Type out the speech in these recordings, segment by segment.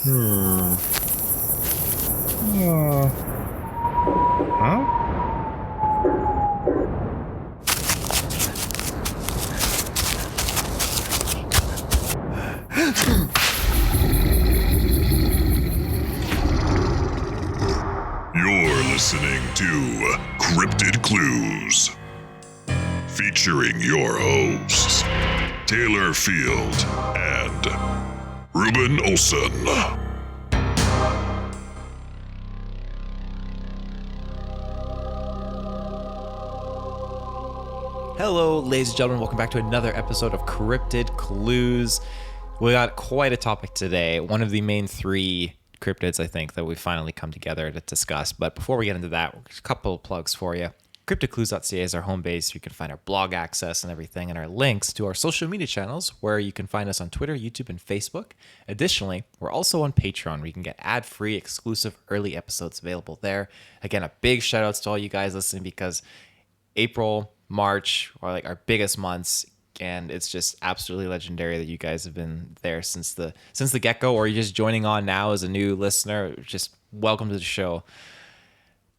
Huh? You're listening to Cryptid Clues, featuring your hosts, Taylor Field and Reuben Olson. Hello, ladies and gentlemen. Welcome back to another episode of Cryptid Clues. We got quite a topic today. One of the main three cryptids, I think, that we finally come together to discuss. But before we get into that, a couple of plugs for you. CryptidClues.ca is our home base. You can find our blog access and everything, and our links to our social media channels, where you can find us on Twitter, YouTube, and Facebook. Additionally, we're also on Patreon, where you can get ad-free, exclusive, early episodes available there. Again, a big shout-outs to all you guys listening, because April, March are like our biggest months, and it's just absolutely legendary that you guys have been there since the get-go, or you're just joining on now as a new listener. Just welcome to the show.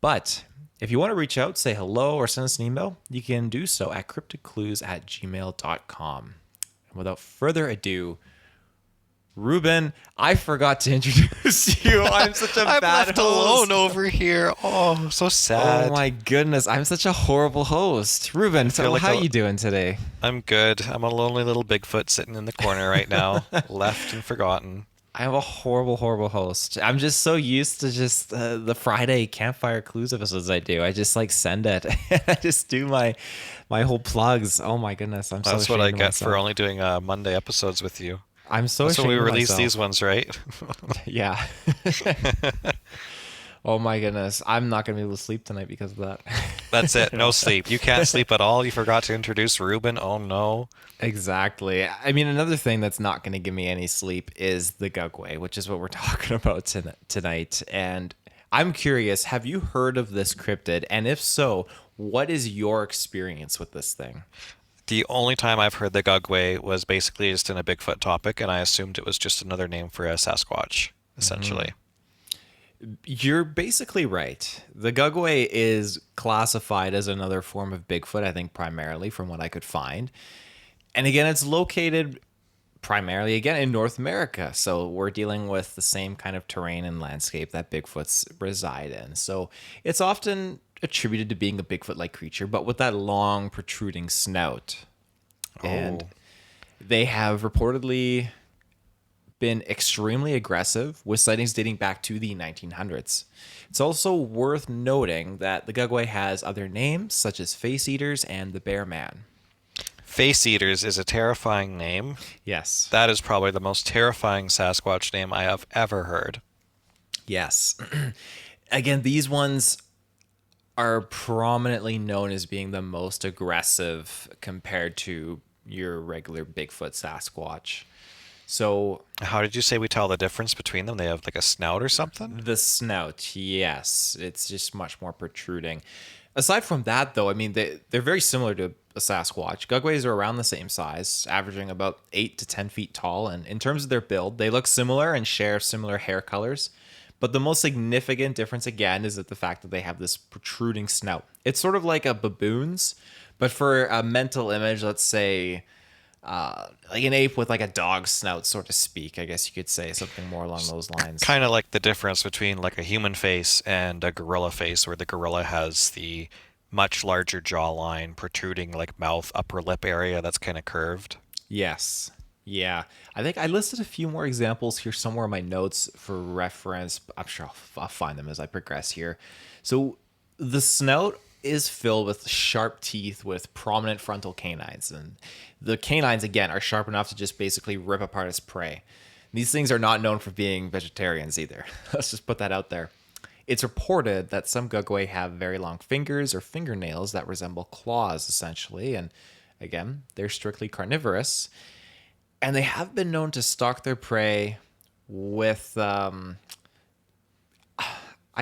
But if you want to reach out, say hello, or send us an email, you can do so at cryptidclues@gmail.com. And without further ado, Reuben, I forgot to introduce you. I'm such a I'm bad left host. alone over here. Oh, so sad. Oh my goodness, I'm such a horrible host. Reuben, so like how you doing today? I'm good. I'm a lonely little Bigfoot sitting in the corner right now, left and forgotten. I'm a horrible, horrible host. I'm just so used to just the Friday campfire clues episodes I do. I just like send it. I just do my whole plugs. Oh my goodness, I'm so That's what ashamed I of get myself. for only doing Monday episodes with you. I'm so That's ashamed when we of release myself. these ones, right? Yeah. Oh my goodness, I'm not gonna be able to sleep tonight because of that. That's it. No sleep. You can't sleep at all. You forgot to introduce Reuben. Oh no. Exactly. I mean, another thing that's not going to give me any sleep is the Gugwe, which is what we're talking about tonight. And I'm curious, have you heard of this cryptid? And if so, what is your experience with this thing? The only time I've heard the Gugwe was basically just in a Bigfoot topic, and I assumed it was just another name for a Sasquatch, essentially. You're basically right. The Gugwe is classified as another form of Bigfoot, I think primarily from what I could find. And again, it's located primarily, again, in North America. So we're dealing with the same kind of terrain and landscape that Bigfoots reside in. So it's often attributed to being a Bigfoot-like creature, but with that long protruding snout. And they have reportedly been extremely aggressive, with sightings dating back to the 1900s. It's also worth noting that the Gugwe has other names, such as Face Eaters and the Bear Man. Face Eaters is a terrifying name. Yes. That is probably the most terrifying Sasquatch name I have ever heard. Yes. Again, these ones are prominently known as being the most aggressive compared to your regular Bigfoot Sasquatch. So How did you say we tell the difference between them? They have like a snout or something? the snout, yes, it's just much more protruding. Aside from that, though, I mean, they're very similar to a Sasquatch. Gugways are around the same size, averaging about 8 to 10 feet tall. And in terms of their build, they look similar and share similar hair colors. But the most significant difference, again, is that the fact that they have this protruding snout. It's sort of like a baboon's, but for a mental image, let's say like an ape with like a dog snout, so to speak. I guess you could say something more along those lines. Kind of like the difference between like a human face and a gorilla face, where the gorilla has the much larger jawline, protruding like mouth, upper lip area that's kind of curved. Yes. Yeah. I think I listed a few more examples here somewhere in my notes for reference. I'm sure I'll find them as I progress here. So the snout is filled with sharp teeth with prominent frontal canines. And the canines, again, are sharp enough to just basically rip apart its prey. These things are not known for being vegetarians either. Let's just put that out there. It's reported that some Gugwe have very long fingers or fingernails that resemble claws, essentially. And again, they're strictly carnivorous. And they have been known to stalk their prey with, I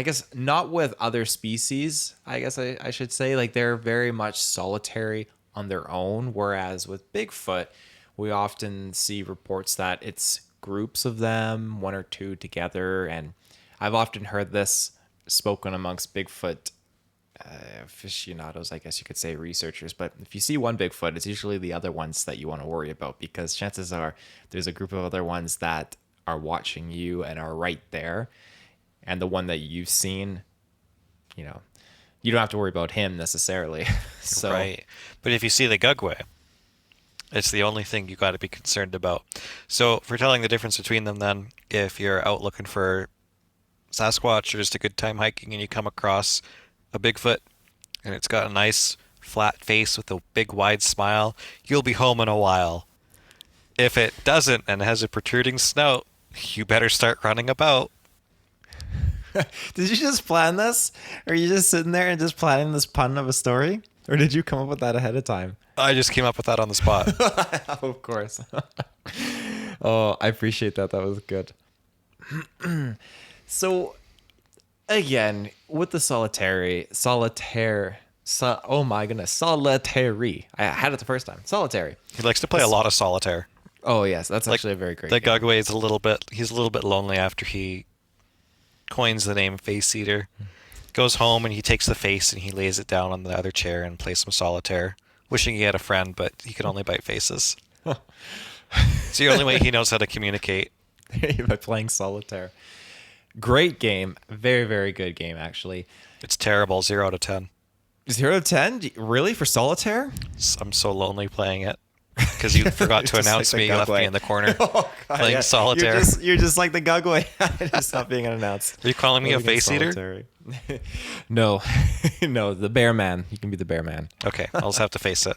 guess, not with other species, I guess I should say. Like, they're very much solitary on their own. Whereas with Bigfoot, we often see reports that it's groups of them, one or two together. And I've often heard this spoken amongst Bigfoot aficionados, I guess you could say, researchers. But if you see one Bigfoot, it's usually the other ones that you want to worry about, because chances are there's a group of other ones that are watching you and are right there. And the one that you've seen, you know, you don't have to worry about him necessarily. So, Right. But if you see the Gugwe, it's the only thing you got to be concerned about. So for telling the difference between them then, if you're out looking for Sasquatch or just a good time hiking and you come across a Bigfoot and it's got a nice flat face with a big wide smile, you'll be home in a while. If it doesn't and has a protruding snout, you better start running about. did you just plan this? Or are you just sitting there and just planning this pun of a story? Or did you come up with that ahead of time? I just came up with that on the spot. Of course. Oh, I appreciate that. That was good. So, again, with the oh my goodness, solitary. I had it the first time. Solitary. He likes to play a lot of solitaire. Oh yes, that's actually a very great The game. Gugwe is he's a little bit lonely after he coins the name Face Eater. Goes home and he takes the face and he lays it down on the other chair and plays some solitaire, wishing he had a friend, but he can only bite faces. It's the only way he knows how to communicate. By playing solitaire. Great game. Very, very good game, actually. It's terrible, 0 out of 10. 0 to 10? Really? For solitaire? I'm so lonely playing it because you forgot to Just announce like the me. You left me Gugwe. in the corner Oh, God, playing yeah. solitaire. You're just like the Gugwe. Just not being unannounced. Are you calling me a Playing face eater? solitary. No. No, the bear man. You can be the bear man. Okay, I'll just have to face it.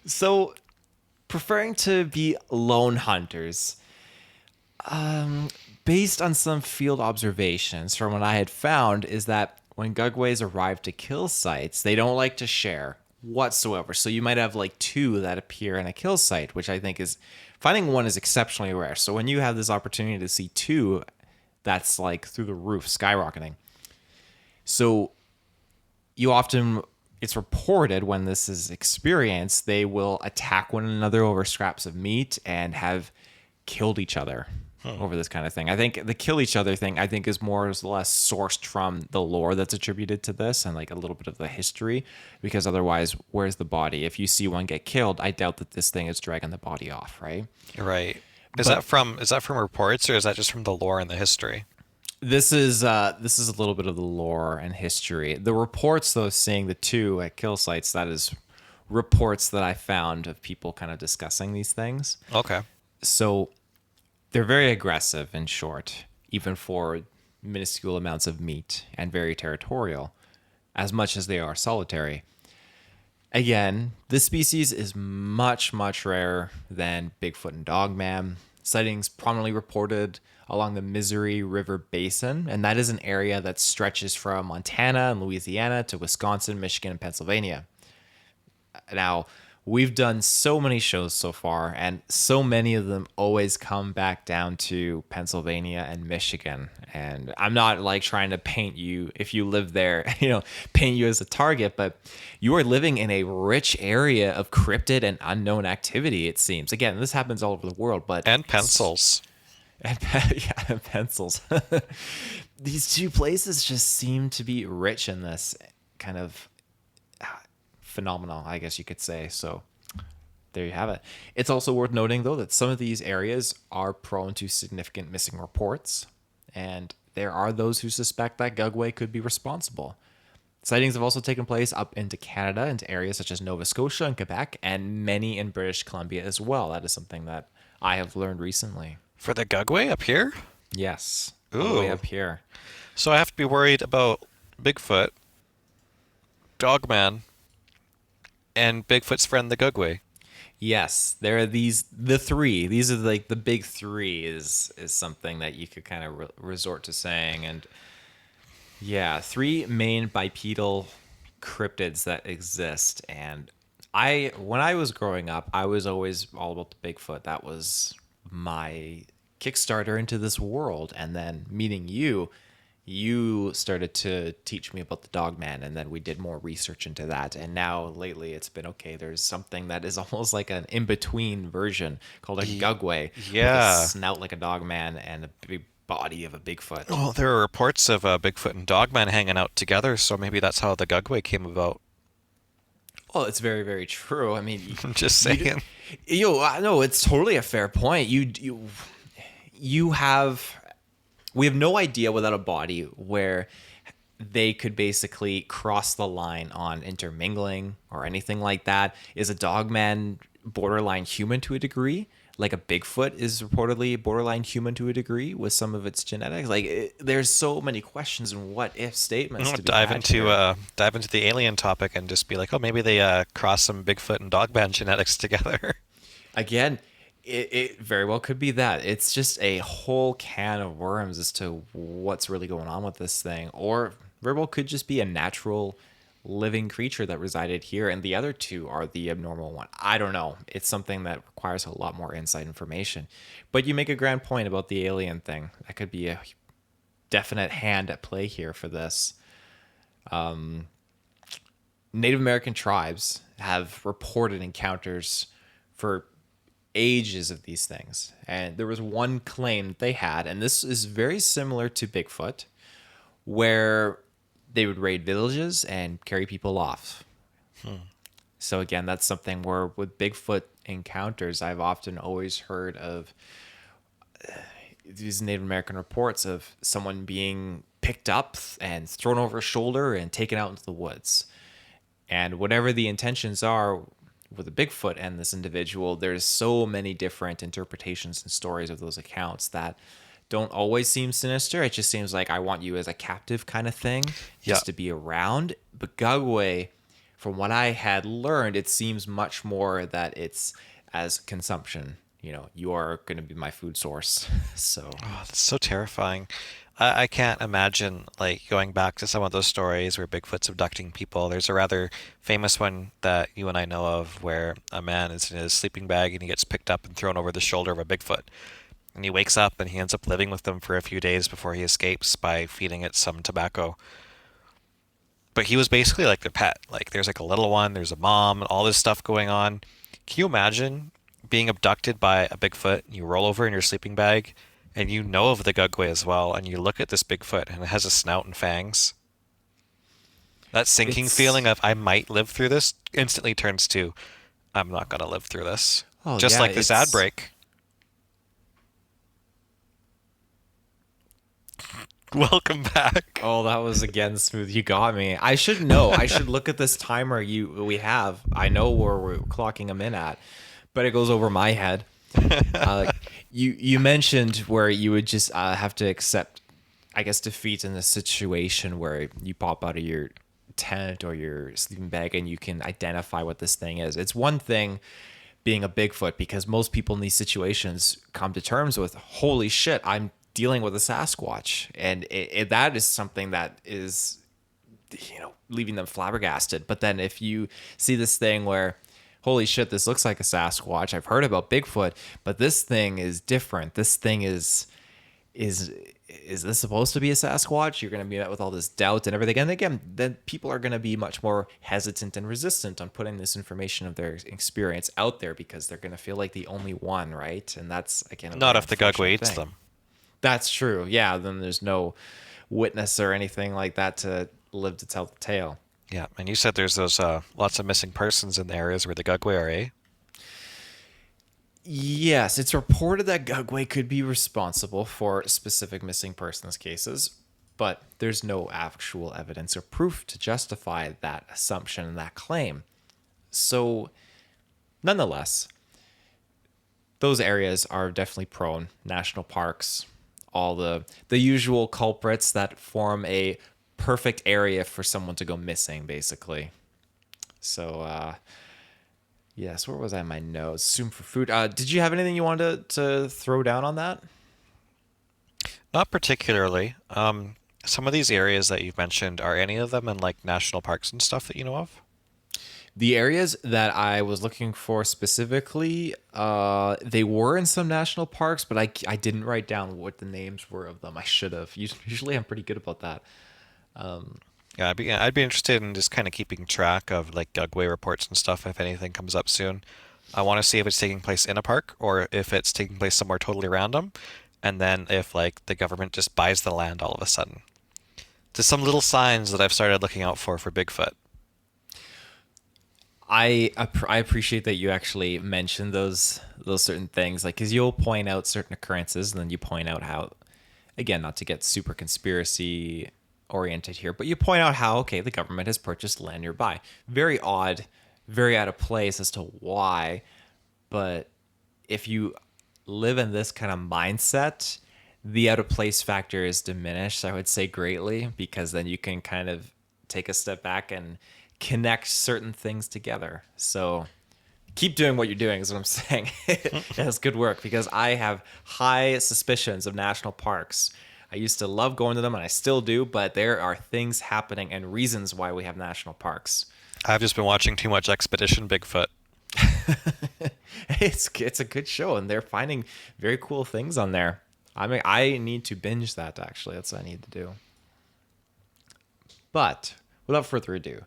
So, preferring to be lone hunters, based on some field observations from what I had found, is that when Gugways arrive to kill sites, they don't like to share whatsoever. So you might have like two that appear in a kill site, which I think is, finding one is exceptionally rare. So when you have this opportunity to see two, that's like through the roof, skyrocketing. So you often, it's reported when this is experienced, they will attack one another over scraps of meat and have killed each other over this kind of thing. I think the kill each other thing, I think, is more or less sourced from the lore that's attributed to this and like a little bit of the history, because otherwise, where's the body? If you see one get killed, I doubt that this thing is dragging the body off, right? Right. Is that from reports or is that just from the lore and the history? This is a little bit of the lore and history. The reports, though, seeing the two at kill sites, that is reports that I found of people kind of discussing these things. Okay. So they're very aggressive, in short, even for minuscule amounts of meat, and very territorial, as much as they are solitary. Again, this species is much, much rarer than Bigfoot and Dogman. Sightings prominently reported along the Missouri River Basin, and that is an area that stretches from Montana and Louisiana to Wisconsin, Michigan, and Pennsylvania. Now, we've done so many shows so far, and so many of them always come back down to Pennsylvania and Michigan. And I'm not like trying to paint you, if you live there, paint you as a target, but you are living in a rich area of cryptid and unknown activity, it seems. Again, this happens all over the world, but... And pencils. And pencils. These two places just seem to be rich in this kind of phenomenon, I guess you could say. So there you have it. It's also worth noting, though, that some of these areas are prone to significant missing reports, and there are those who suspect that Gugwe could be responsible. Sightings have also taken place up into Canada, into areas such as Nova Scotia and Quebec, and many in British Columbia as well. That is something that I have learned recently. For the Gugwe up here? Yes. All the way Ooh. up here. So I have to be worried about Bigfoot, Dogman, and Bigfoot's friend the Gugwe. Yes, there are the three. These are like the big three is something that you could kind of resort to saying. And yeah, three main bipedal cryptids that exist. And when I was growing up, I was always all about the Bigfoot. That was my Kickstarter into this world. And then meeting you you started to teach me about the Dogman, and then we did more research into that. And now lately it's been okay, there's something that is almost like an in-between version called a Gugwe with a Yeah. snout like a Dogman and a big body of a Bigfoot. Well, there are reports of Bigfoot and Dogman hanging out together, so maybe that's how the Gugwe came about. Well, it's very, very true. I mean, I'm just you do- saying. I know it's totally a fair point. You have we have no idea without a body where they could basically cross the line on intermingling or anything like that. Is a Dogman borderline human to a degree? Like a Bigfoot is reportedly borderline human to a degree with some of its genetics. There's so many questions and what if statements to be Dive had into here. dive into the alien topic and just be like, oh, maybe they cross some Bigfoot and Dogman genetics together. Again, it very well could be that. It's just a whole can of worms as to what's really going on with this thing. Or very well could just be a natural living creature that resided here, and the other two are the abnormal one. I don't know. It's something that requires a lot more inside information. But you make a grand point about the alien thing. That could be a definite hand at play here for this. Native American tribes have reported encounters for ages of these things. And there was one claim that they had, and this is very similar to Bigfoot, where they would raid villages and carry people off. So again, that's something where with Bigfoot encounters, I've often always heard of these Native American reports of someone being picked up and thrown over a shoulder and taken out into the woods. And whatever the intentions are with a Bigfoot and this individual, there's so many different interpretations and stories of those accounts that don't always seem sinister. It just seems like I want you as a captive kind of thing, just Yeah. to be around. But Gugwe, from what I had learned, it seems much more that it's as consumption. You are going to be my food source. So Oh, that's so terrifying. I can't imagine like going back to some of those stories where Bigfoot's abducting people. There's a rather famous one that you and I know of where a man is in his sleeping bag and he gets picked up and thrown over the shoulder of a Bigfoot. And he wakes up and he ends up living with them for a few days before he escapes by feeding it some tobacco. But he was basically like their pet. Like there's like a little one, there's a mom, all this stuff going on. Can you imagine being abducted by a Bigfoot? You roll over in your sleeping bag and you know of the Gugwe as well, and you look at this Bigfoot and it has a snout and fangs. That sinking It's- feeling of I might live through this instantly turns to I'm not gonna live through this. Oh, Just yeah, like this ad break. Welcome back. Oh, that was again smooth. You got me. I should know. I should look at this timer we have. I know where we're clocking them in at, but it goes over my head. You mentioned where you would just have to accept, I guess, defeat in a situation where you pop out of your tent or your sleeping bag and you can identify what this thing is. It's one thing being a Bigfoot, because most people in these situations come to terms with, holy shit, I'm dealing with a Sasquatch. And that is something that is, leaving them flabbergasted. But then if you see this thing where, holy shit, this looks like a Sasquatch. I've heard about Bigfoot, but this thing is different. This thing is this supposed to be a Sasquatch? You're going to be met with all this doubt and everything. And again, then people are going to be much more hesitant and resistant on putting this information of their experience out there because they're going to feel like the only one, right? And that's, again, a Not very if the Gugwe unfortunate eats thing. them. That's true. Yeah, then there's no witness or anything like that to live to tell the tale. Yeah, and you said there's those lots of missing persons in the areas where the Gugwe are, eh? Yes, it's reported that Gugwe could be responsible for specific missing persons cases, but there's no actual evidence or proof to justify that assumption and that claim. So, nonetheless, those areas are definitely prone. National parks, all the usual culprits that form a perfect area for someone to go missing, basically. So, yes, where was I in my notes? Zoom for food. Did you have anything you wanted to throw down on that? Not particularly. Some of these areas that you've mentioned, are any of them in like national parks and stuff that you know of? The areas that I was looking for specifically, they were in some national parks, but I didn't write down what the names were of them. I should have. Usually I'm pretty good about that. Yeah, I'd be interested in just kind of keeping track of like Gugwe reports and stuff if anything comes up soon. I want to see if it's taking place in a park or if it's taking place somewhere totally random, and then if like the government just buys the land all of a sudden. There's some little signs that I've started looking out for Bigfoot. I appreciate that you actually mentioned those certain things, like because you'll point out certain occurrences, and then you point out how, again, not to get super conspiracy oriented here, but you point out how, okay, the government has purchased land nearby. Very odd, very out of place as to why, but if you live in this kind of mindset, the out of place factor is diminished, I would say, greatly, because then you can kind of take a step back and connect certain things together. So keep doing what you're doing is what I'm saying. That's good work, because I have high suspicions of national parks. I used to love going to them, and I still do, but there are things happening and reasons why we have national parks. I've just been watching too much Expedition Bigfoot. It's a good show, and they're finding very cool things on there. I mean, I need to binge that, actually. That's what I need to do. But without further ado,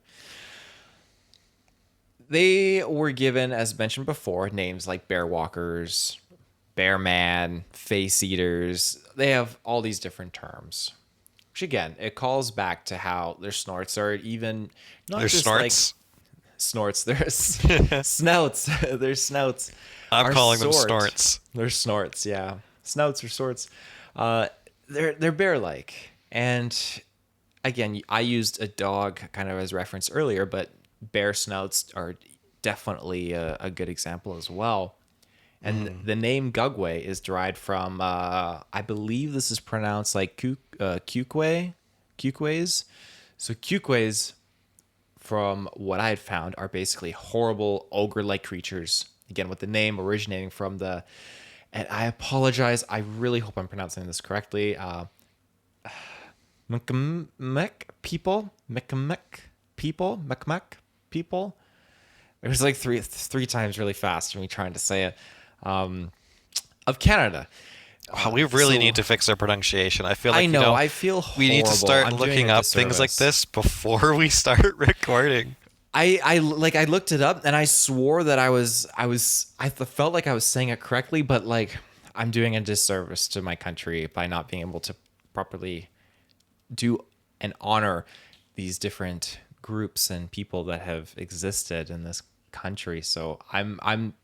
they were given, as mentioned before, names like bear walkers, bear man, face eaters. They have all these different terms, which again, it calls back to how their snorts are even not Their just snorts? like snorts. There's snouts. Their snouts. I'm are calling them sort. snorts. They're snorts, yeah. Snouts or sorts. They're bear-like, and again, I used a dog kind of as reference earlier, but bear snouts are definitely a good example as well. And the name Gugwe is derived from, I believe this is pronounced like Kukwe, Kukways. So Kukways, from what I had found, are basically horrible ogre-like creatures. Again, with the name originating from and I apologize, I really hope I'm pronouncing this correctly. Mekmek people. It was like three times really fast for me trying to say it. Of Canada. Wow, we really need to fix our pronunciation. I feel like I know. I feel horrible. we need to start I'm doing looking a up things like disservice. this before we start recording. I looked it up, and I swore that I felt like I was saying it correctly, but like I'm doing a disservice to my country by not being able to properly do and honor these different groups and people that have existed in this country. So I'm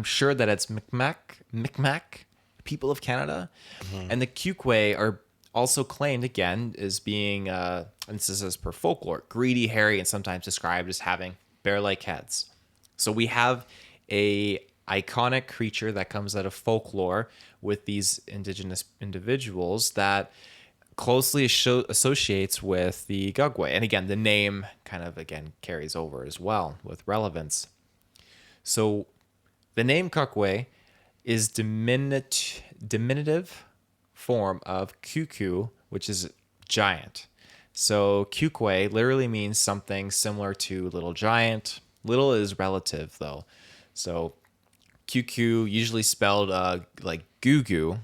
sure that it's Mi'kmaq, people of Canada, and the Kukwe are also claimed again as being, and this is as per folklore, greedy, hairy, and sometimes described as having bear-like heads. So we have a iconic creature that comes out of folklore with these indigenous individuals that closely associates with the Gugwe. And again, the name kind of, again, carries over as well with relevance. So the name Gugwe is diminutive form of Kuku, which is giant. So Kukwe literally means something similar to little giant. Little is relative, though. So Kuku, usually spelled like Gugwe,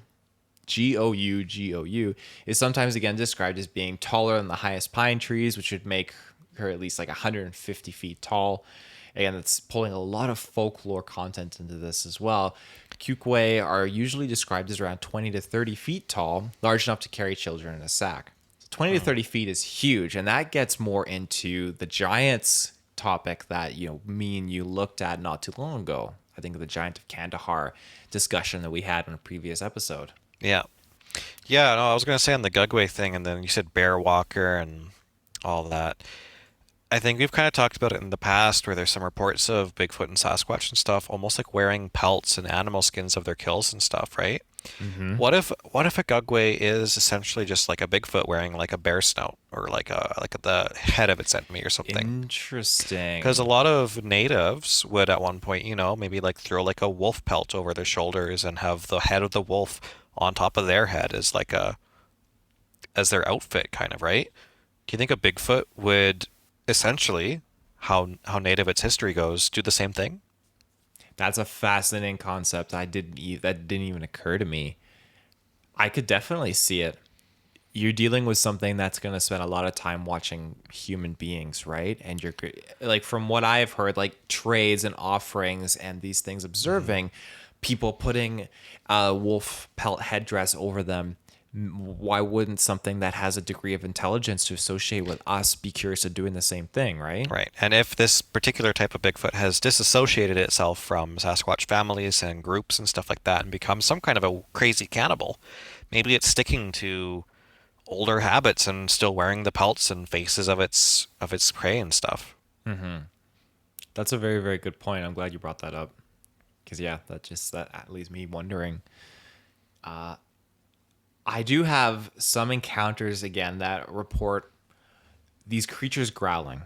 Gougou, is sometimes again described as being taller than the highest pine trees, which would make her at least like 150 feet tall. Again, it's pulling a lot of folklore content into this as well. Kukwe are usually described as around 20 to 30 feet tall, large enough to carry children in a sack. So 20 to 30 feet is huge, and that gets more into the giants topic that me and you looked at not too long ago. I think the giant of Kandahar discussion that we had in a previous episode. Yeah. Yeah, no, I was going to say on the Gugwe thing, and then you said bear walker and all that. I think we've kind of talked about it in the past where there's some reports of Bigfoot and Sasquatch and stuff almost like wearing pelts and animal skins of their kills and stuff, right? Mm-hmm. What if a Gugwe is essentially just like a Bigfoot wearing like a bear snout or like the head of its enemy or something? Interesting. Because a lot of natives would at one point, maybe like throw like a wolf pelt over their shoulders and have the head of the wolf on top of their head as their outfit, kind of, right? Do you think a Bigfoot would essentially how native its history goes, do the same thing? That's a fascinating concept. That didn't even occur to me. I could definitely see it. You're dealing with something that's going to spend a lot of time watching human beings, right? And you're like, from what I've heard, like trades and offerings and these things, observing people putting a wolf pelt headdress over them. Why wouldn't something that has a degree of intelligence to associate with us be curious of doing the same thing, right? Right. And if this particular type of Bigfoot has disassociated itself from Sasquatch families and groups and stuff like that and become some kind of a crazy cannibal, maybe it's sticking to older habits and still wearing the pelts and faces of its prey and stuff. That's a very, very good point. I'm glad you brought that up. Because, yeah, that leaves me wondering. I do have some encounters, again, that report these creatures growling.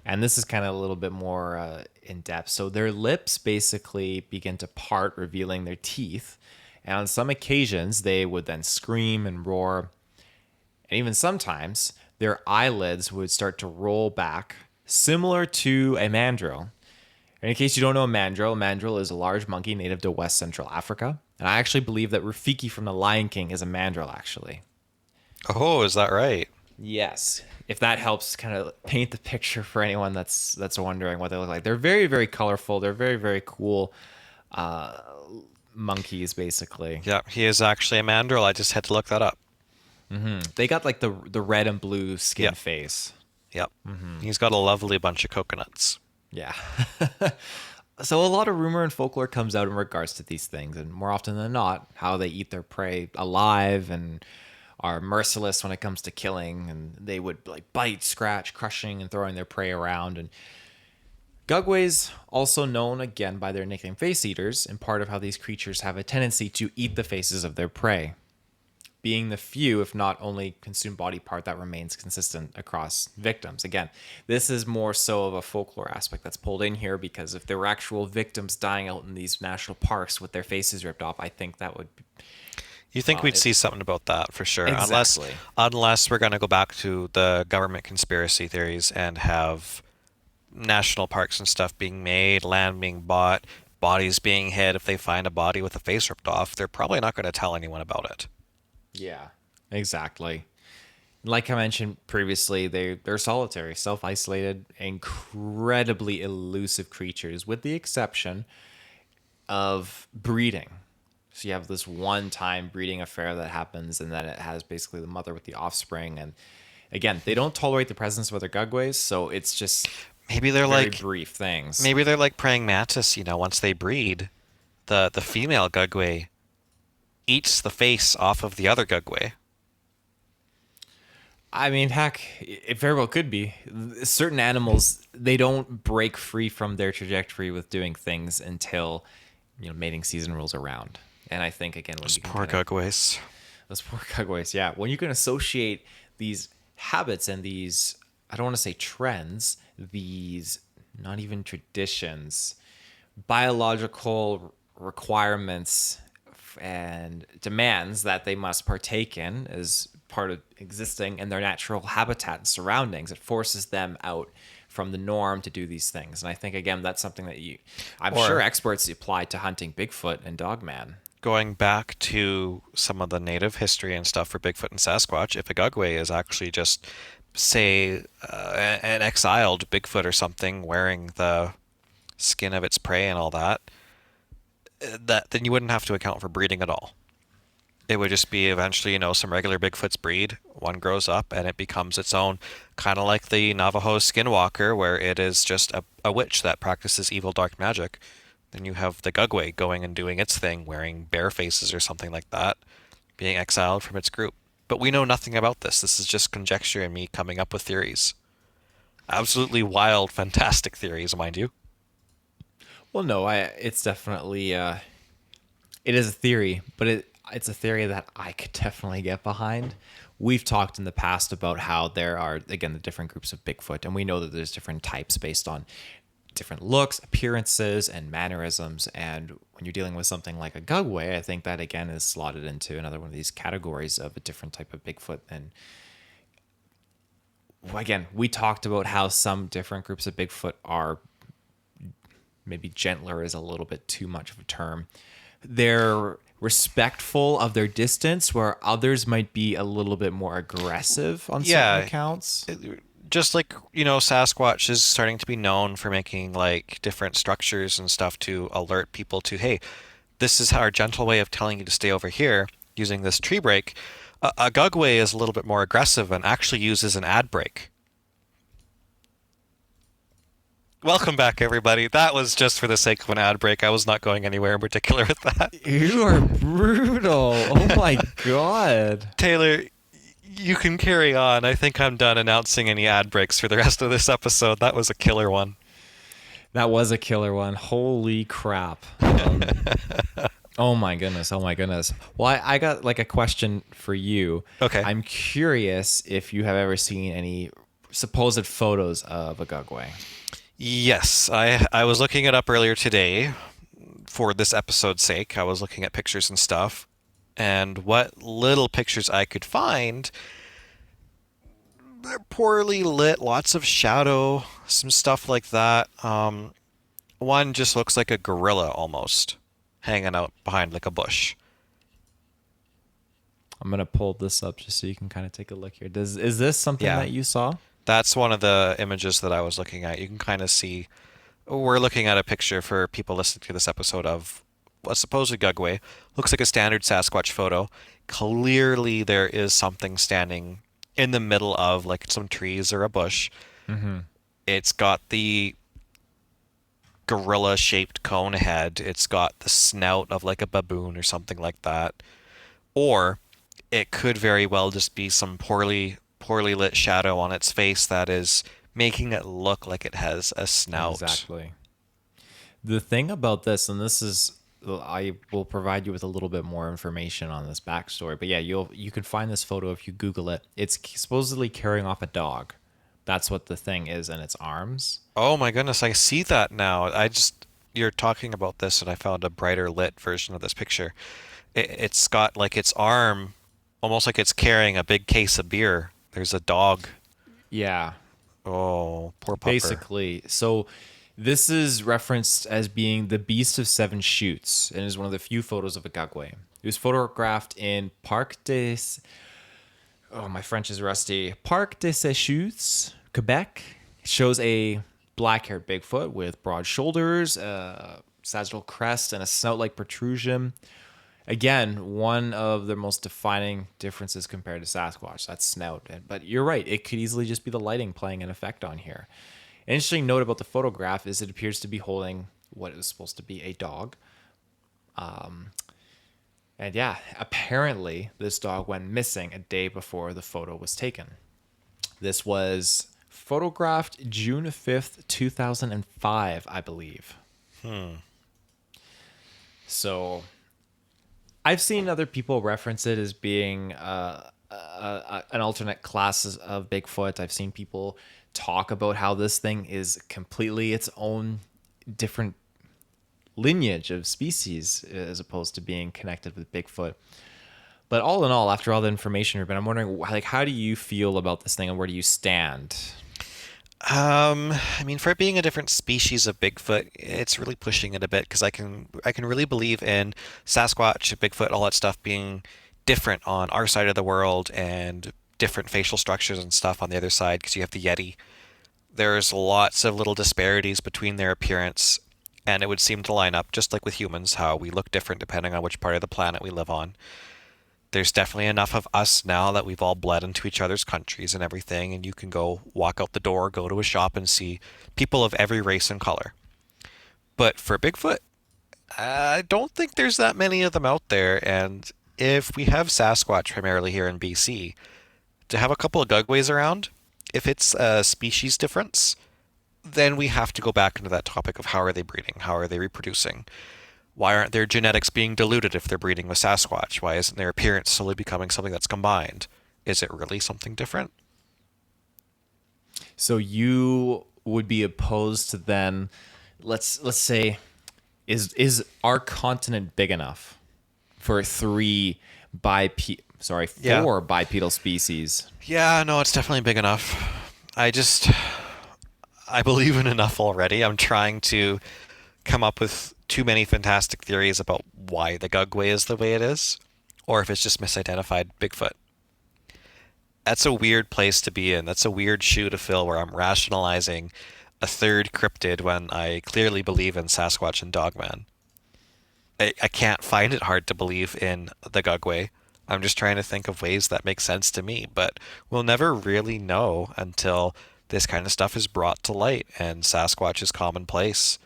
And this is kind of a little bit more in depth. So their lips basically begin to part, revealing their teeth. And on some occasions, they would then scream and roar. And even sometimes, their eyelids would start to roll back, similar to a mandrill. And in case you don't know a mandrill is a large monkey native to West Central Africa. And I actually believe that Rafiki from The Lion King is a mandrill, actually. Oh, is that right? Yes. If that helps kind of paint the picture for anyone that's wondering what they look like. They're very, very colorful. They're very, very cool monkeys, basically. Yeah, he is actually a mandrill. I just had to look that up. They got like the red and blue skin Yeah. face. Yep. He's got a lovely bunch of coconuts. Yeah. So a lot of rumor and folklore comes out in regards to these things, and more often than not, how they eat their prey alive and are merciless when it comes to killing, and they would like bite, scratch, crushing, and throwing their prey around. And Gugways, also known again by their nickname face eaters, and part of how these creatures have a tendency to eat the faces of their prey, being the few, if not only consumed body part that remains consistent across victims. Again, this is more so of a folklore aspect that's pulled in here, because if there were actual victims dying out in these national parks with their faces ripped off, I think that would... You think we'd see something about that for sure. Exactly. Unless we're going to go back to the government conspiracy theories and have national parks and stuff being made, land being bought, bodies being hid. If they find a body with a face ripped off, they're probably not going to tell anyone about it. Yeah, exactly. Like I mentioned previously, they're solitary, self-isolated, incredibly elusive creatures, with the exception of breeding. So you have this one-time breeding affair that happens, and then it has basically the mother with the offspring. And again, they don't tolerate the presence of other Gugways, so it's just Maybe they're very like brief things. maybe they're like praying mantis. Once they breed, the female Gugwe eats the face off of the other Gugwe. I mean, heck, it very well could be. Certain animals, they don't break free from their trajectory with doing things until, mating season rolls around. And I think, again, when Those you can poor Gugwes. those poor Gugways, yeah. When you can associate these habits and these, I don't want to say trends, these not even traditions, biological requirements and demands that they must partake in as part of existing in their natural habitat and surroundings, it forces them out from the norm to do these things. And I think, again, that's something that I'm sure experts apply to hunting Bigfoot and Dogman. Going back to some of the native history and stuff for Bigfoot and Sasquatch, if a Gugwe is actually just, say, an exiled Bigfoot or something wearing the skin of its prey and all that, then you wouldn't have to account for breeding at all. It would just be eventually, some regular Bigfoots breed, one grows up, and it becomes its own, kind of like the Navajo skinwalker, where it is just a witch that practices evil dark magic. Then you have the Gugwe going and doing its thing, wearing bear faces or something like that, being exiled from its group. But we know nothing about this. This is just conjecture and me coming up with theories. Absolutely wild, fantastic theories, mind you. Well, no, it's definitely it is a theory, but it's a theory that I could definitely get behind. We've talked in the past about how there are, again, the different groups of Bigfoot, and we know that there's different types based on different looks, appearances, and mannerisms. And when you're dealing with something like a Gugwe, I think that, again, is slotted into another one of these categories of a different type of Bigfoot. And again, we talked about how some different groups of Bigfoot are maybe gentler is a little bit too much of a term. They're respectful of their distance, where others might be a little bit more aggressive on certain accounts. Just like, Sasquatch is starting to be known for making like different structures and stuff to alert people to, hey, this is our gentle way of telling you to stay over here using this tree break. A Gugwe is a little bit more aggressive and actually uses an ad break. Welcome back, everybody. That was just for the sake of an ad break. I was not going anywhere in particular with that. You are brutal. Oh my God. Taylor, you can carry on. I think I'm done announcing any ad breaks for the rest of this episode. That was a killer one. That was a killer one. Holy crap. Oh my goodness. Oh my goodness. Well, I got like a question for you. Okay. I'm curious if you have ever seen any supposed photos of a Gugwe. Yes, I was looking it up earlier today for this episode's sake. I was looking at pictures and stuff, and what little pictures I could find, they're poorly lit, lots of shadow, some stuff like that. One just looks like a gorilla almost, hanging out behind like a bush. I'm going to pull this up just so you can kind of take a look here. Is this something that you saw? That's one of the images that I was looking at. You can kind of see, we're looking at a picture for people listening to this episode of a supposed Gugwe. Looks like a standard Sasquatch photo. Clearly there is something standing in the middle of like some trees or a bush. Mm-hmm. It's got the gorilla-shaped cone head. It's got the snout of like a baboon or something like that. Or it could very well just be some poorly lit shadow on its face that is making it look like it has a snout. Exactly. The thing about this, and this is, I will provide you with a little bit more information on this backstory, but yeah, you can find this photo if you Google it. It's supposedly carrying off a dog. That's what the thing is in its arms. Oh my goodness, I see that now. You're talking about this and I found a brighter lit version of this picture. It's got like its arm almost like it's carrying a big case of beer. There's a dog. Yeah. Oh, poor pupper. Basically. So this is referenced as being the Beast of Seven Chutes and is one of the few photos of a Gugwe. It was photographed in Parc des... Oh, my French is rusty. Parc des Chutes, Quebec. It shows a black-haired Bigfoot with broad shoulders, a sagittal crest, and a snout-like protrusion. Again, one of the most defining differences compared to Sasquatch, that's snout. But you're right, it could easily just be the lighting playing an effect on here. An interesting note about the photograph is it appears to be holding what is supposed to be a dog. And yeah, apparently this dog went missing a day before the photo was taken. This was photographed June 5th, 2005, I believe. So I've seen other people reference it as being an alternate class of Bigfoot. I've seen people talk about how this thing is completely its own different lineage of species as opposed to being connected with Bigfoot. But all in all, after all the information, Reuben, I'm wondering, like, how do you feel about this thing and where do you stand? I mean, for it being a different species of Bigfoot, it's really pushing it a bit because I can really believe in Sasquatch, Bigfoot, all that stuff being different on our side of the world and different facial structures and stuff on the other side because you have the Yeti. There's lots of little disparities between their appearance, and it would seem to line up just like with humans, how we look different depending on which part of the planet we live on. There's definitely enough of us now that we've all bled into each other's countries and everything, and you can go walk out the door, go to a shop and see people of every race and color. But for Bigfoot, I don't think there's that many of them out there, and if we have Sasquatch primarily here in BC, to have a couple of Gugways around, if it's a species difference, then we have to go back into that topic of how are they breeding, how are they reproducing. Why aren't their genetics being diluted if they're breeding with Sasquatch? Why isn't their appearance slowly becoming something that's combined? Is it really something different? So you would be opposed to then, let's say, is our continent big enough for four bipedal species? Yeah, no, it's definitely big enough. I believe in enough already. I'm trying to come up with too many fantastic theories about why the Gugwe is the way it is, or if it's just misidentified Bigfoot. That's a weird place to be in. That's a weird shoe to fill where I'm rationalizing a third cryptid when I clearly believe in Sasquatch and Dogman. I can't find it hard to believe in the Gugwe. I'm just trying to think of ways that make sense to me, but we'll never really know until this kind of stuff is brought to light and Sasquatch is commonplace.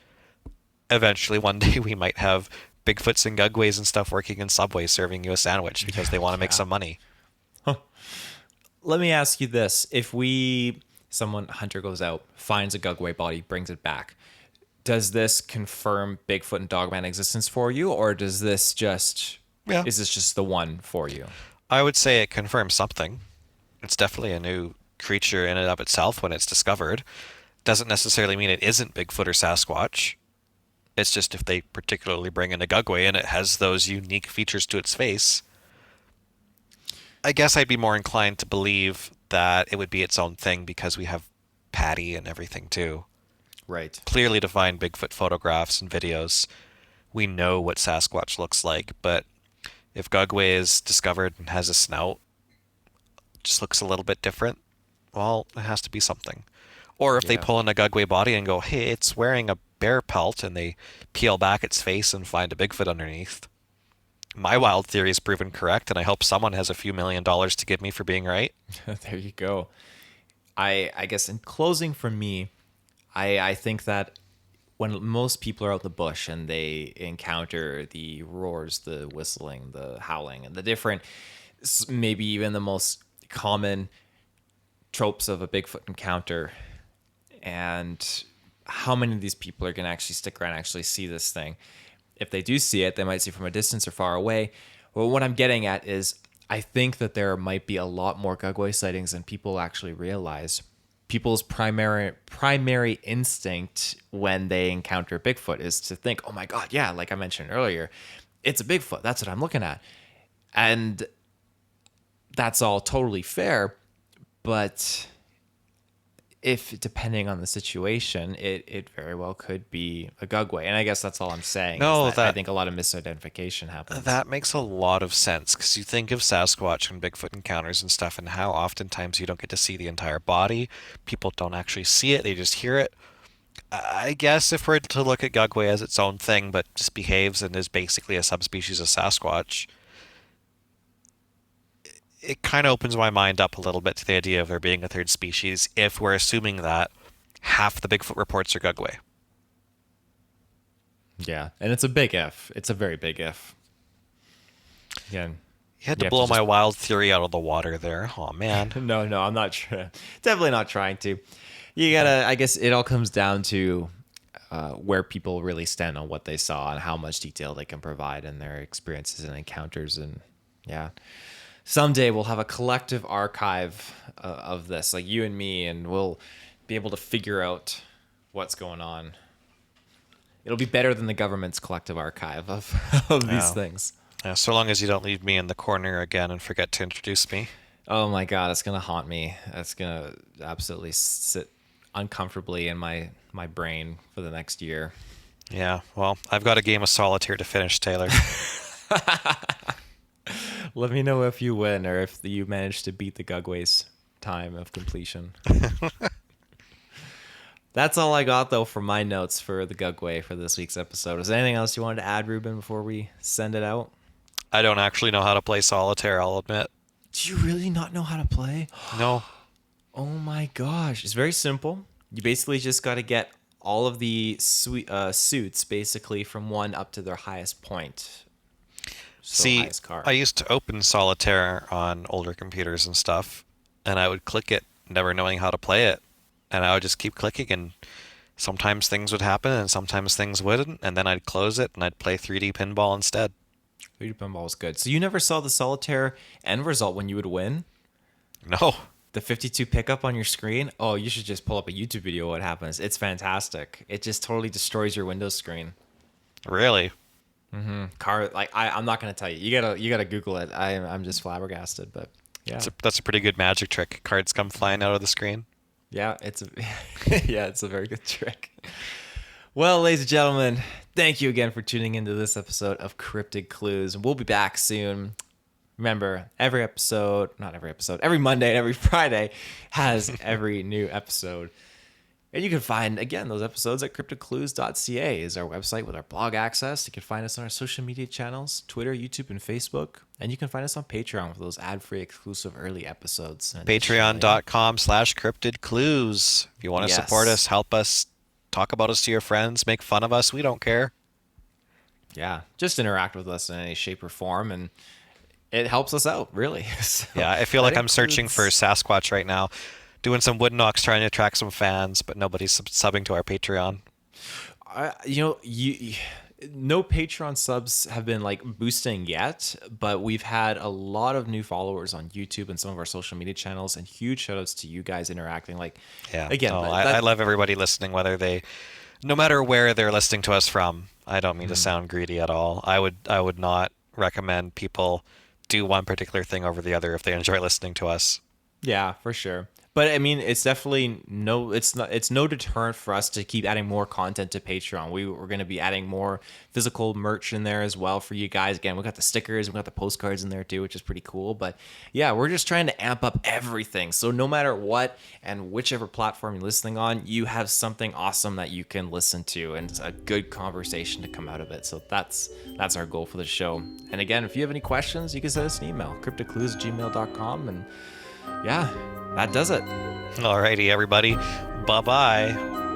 Eventually, one day we might have Bigfoots and Gugways and stuff working in Subway serving you a sandwich because they want to make some money. Let me ask you this. If someone hunter goes out, finds a Gugwe body, brings it back, does this confirm Bigfoot and Dogman existence for you, or does this just is this just the one for you? I would say it confirms something. It's definitely a new creature in and of itself when it's discovered. Doesn't necessarily mean it isn't Bigfoot or Sasquatch. It's just if they particularly bring in a Gugwe and it has those unique features to its face, I guess I'd be more inclined to believe that it would be its own thing because we have Patty and everything too. Right. Clearly defined Bigfoot photographs and videos. We know what Sasquatch looks like, but if Gugwe is discovered and has a snout, just looks a little bit different, well, it has to be something. Or if they pull in a Gugwe body and go, hey, it's wearing a bear pelt, and they peel back its face and find a Bigfoot underneath. My wild theory is proven correct, and I hope someone has a few $1 million to give me for being right. There you go. I guess in closing for me, I think that when most people are out in the bush and they encounter the roars, the whistling, the howling, and the different, maybe even the most common tropes of a Bigfoot encounter, and how many of these people are going to actually stick around and actually see this thing? If they do see it, they might see from a distance or far away. Well, what I'm getting at is I think that there might be a lot more Gugwe sightings than people actually realize. People's primary instinct when they encounter Bigfoot is to think, oh my God, yeah, like I mentioned earlier, it's a Bigfoot. That's what I'm looking at. And that's all totally fair. But if depending on the situation, it very well could be a Gugwe. And I guess that's all I'm saying. No, I think a lot of misidentification happens. That makes a lot of sense because you think of Sasquatch and Bigfoot encounters and stuff and how oftentimes you don't get to see the entire body. People don't actually see it, they just hear it. I guess if we're to look at Gugwe as its own thing but just behaves and is basically a subspecies of Sasquatch, it kind of opens my mind up a little bit to the idea of there being a third species if we're assuming that half the Bigfoot reports are Gugwe. Yeah, and it's a big if. It's a very big if. Again, You had to blow my wild theory out of the water there. Oh, man. No, I'm not sure. Definitely not trying to. You gotta, I guess it all comes down to where people really stand on what they saw and how much detail they can provide in their experiences and encounters. And yeah, someday we'll have a collective archive of this, like you and me, and we'll be able to figure out what's going on. It'll be better than the government's collective archive of these things. Yeah, so long as you don't leave me in the corner again and forget to introduce me. Oh my God, it's going to haunt me. It's going to absolutely sit uncomfortably in my brain for the next year. Yeah, well, I've got a game of solitaire to finish, Taylor. Let me know if you win or if you manage to beat the Gugwe's time of completion. That's all I got, though, for my notes for the Gugwe for this week's episode. Is there anything else you wanted to add, Reuben, before we send it out? I don't actually know how to play solitaire, I'll admit. Do you really not know how to play? No. Oh my gosh. It's very simple. You basically just got to get all of the suits basically from 1 up to their highest point. So See, highest card. I used to open solitaire on older computers and stuff, and I would click it, never knowing how to play it. And I would just keep clicking, and sometimes things would happen, and sometimes things wouldn't, and then I'd close it, and I'd play 3D pinball instead. 3D pinball is good. So you never saw the solitaire end result when you would win? No. The 52 pickup on your screen? Oh, you should just pull up a YouTube video of what happens. It's fantastic. It just totally destroys your Windows screen. Really? Mm-hmm. I'm not gonna tell you. You gotta Google it. I'm just flabbergasted, but yeah. That's a pretty good magic trick. Cards come flying out of the screen. Yeah, it's a yeah, it's a very good trick. Well, ladies and gentlemen, thank you again for tuning into this episode of Cryptid Clues. We'll be back soon. Remember, every Monday and every Friday has every new episode. And you can find, again, those episodes at CryptidClues.ca is our website with our blog access. You can find us on our social media channels, Twitter, YouTube, and Facebook. And you can find us on Patreon for those ad-free, exclusive, early episodes. Patreon.com/CryptidClues. If you want to support us, help us, talk about us to your friends, make fun of us, we don't care. Yeah, just interact with us in any shape or form, and it helps us out, really. So yeah, I feel like I'm searching for Sasquatch right now. Doing some wood knocks, trying to attract some fans, but nobody's subbing to our Patreon. No Patreon subs have been like boosting yet, but we've had a lot of new followers on YouTube and some of our social media channels, and huge shout outs to you guys interacting. Like, yeah, again, I love everybody listening, no matter where they're listening to us from. I don't mean to sound greedy at all. I would not recommend people do one particular thing over the other if they enjoy listening to us. Yeah, for sure. But I mean, it's definitely it's no deterrent for us to keep adding more content to Patreon. We're going to be adding more physical merch in there as well for you guys. Again, we got the stickers, we got the postcards in there too, which is pretty cool. But yeah, we're just trying to amp up everything. So no matter what and whichever platform you're listening on, you have something awesome that you can listen to, and it's a good conversation to come out of it. So that's our goal for the show. And again, if you have any questions, you can send us an email, cryptidclues@gmail.com, and yeah, that does it. Alrighty, everybody. Bye-bye.